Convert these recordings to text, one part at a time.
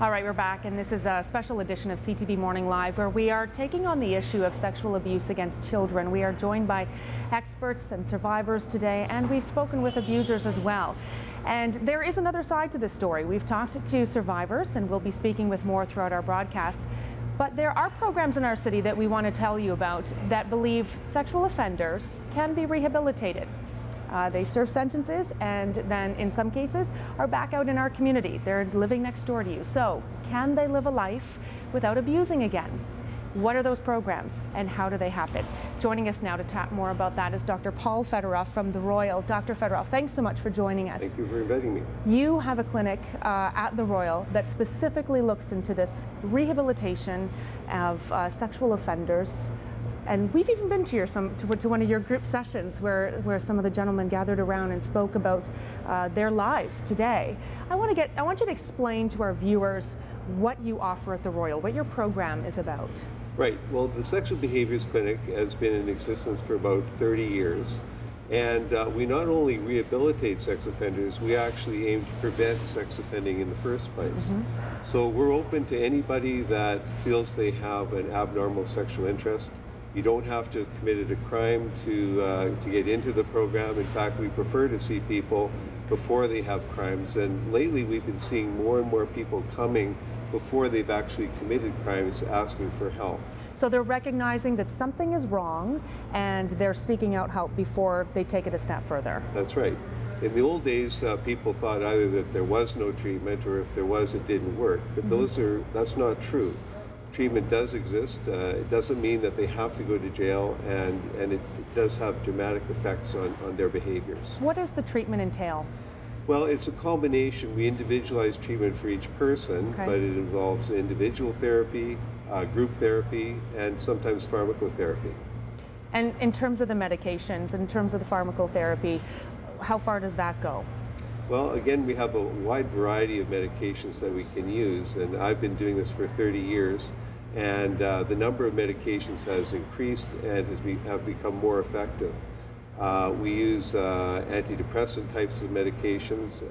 All right, we're back, and this is a special edition of CTV Morning Live, where we are taking on the issue of sexual abuse against children. We are joined by experts and survivors today, and we've spoken with abusers as well. And there is another side to this story. We've talked to survivors, and we'll be speaking with more throughout our broadcast. But there are programs in our city that we want to tell you about that believe sexual offenders can be rehabilitated. They serve sentences and then in some cases are back out in our community. They're living next door to you. So can they live a life without abusing again? What are those programs and how do they happen? Joining us now to chat more about that is Dr. Paul Fedoroff from the Royal. Dr. Fedoroff, thanks so much for joining us. Thank you for inviting me. You have a clinic at the Royal that specifically looks into this rehabilitation of sexual offenders. And we've even been to one of your group sessions where some of the gentlemen gathered around and spoke about their lives today. I want you to explain to our viewers what you offer at the Royal, what your program is about. Right. Well, the Sexual Behaviors Clinic has been in existence for about 30 years. And we not only rehabilitate sex offenders, we actually aim to prevent sex offending in the first place. Mm-hmm. So we're open to anybody that feels they have an abnormal sexual interest. You don't have to have committed a crime to get into the program. In fact, we prefer to see people before they have crimes. And lately, we've been seeing more and more people coming before they've actually committed crimes asking for help. So they're recognizing that something is wrong and they're seeking out help before they take it a step further. That's right. In the old days, people thought either that there was no treatment or if there was, it didn't work. But mm-hmm. That's not true. Treatment does exist. It doesn't mean that they have to go to jail, and it does have dramatic effects on their behaviors. What does the treatment entail? Well, it's a combination. We individualize treatment for each person, okay. But it involves individual therapy, group therapy, and sometimes pharmacotherapy. And in terms of the medications, in terms of the pharmacotherapy, how far does that go? Well, again, we have a wide variety of medications that we can use, and I've been doing this for 30 years, and the number of medications has increased and have become more effective. We use antidepressant types of medications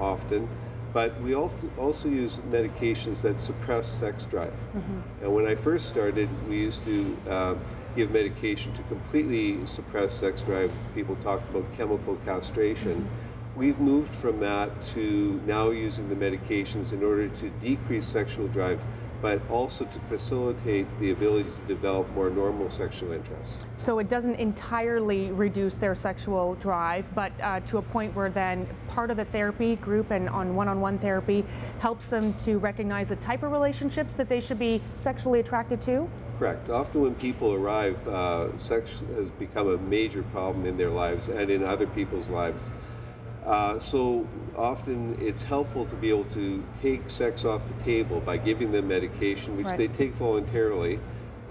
often, but we also use medications that suppress sex drive. Mm-hmm. And when I first started, we used to give medication to completely suppress sex drive. People talk about chemical castration. Mm-hmm. We've moved from that to now using the medications in order to decrease sexual drive, but also to facilitate the ability to develop more normal sexual interests. So it doesn't entirely reduce their sexual drive, but to a point where then part of the therapy group and on one-on-one therapy helps them to recognize the type of relationships that they should be sexually attracted to? Correct. Often when people arrive, sex has become a major problem in their lives and in other people's lives. So often it's helpful to be able to take sex off the table by giving them medication, which right. they take voluntarily,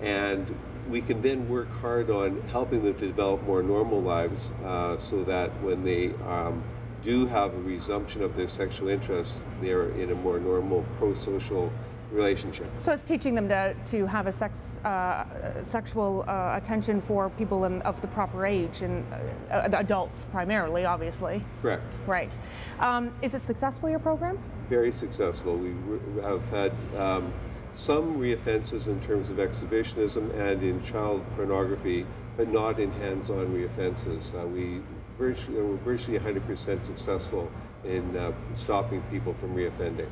and we can then work hard on helping them to develop more normal lives so that when they do have a resumption of their sexual interests, they're in a more normal pro-social relationship. So it's teaching them to have a sexual attention for people of the proper age, and adults primarily, obviously. Correct. Right. Is it successful, your program? Very successful. We have had some reoffenses in terms of exhibitionism and in child pornography, but not in hands-on reoffenses. We're virtually 100% successful in stopping people from reoffending.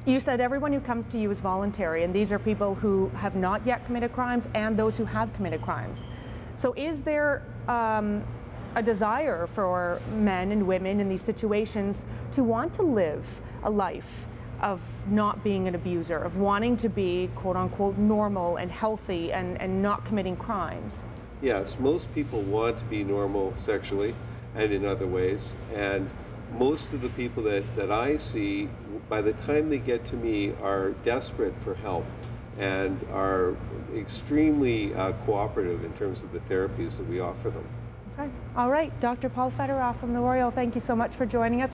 You said everyone who comes to you is voluntary, and these are people who have not yet committed crimes and those who have committed crimes. So is there a desire for men and women in these situations to want to live a life of not being an abuser, of wanting to be quote-unquote normal and healthy and not committing crimes? Yes, most people want to be normal sexually and in other ways, and most of the people that I see, by the time they get to me, are desperate for help and are extremely cooperative in terms of the therapies that we offer them. Okay. All right. Dr. Paul Fedoroff from the Royal, thank you so much for joining us.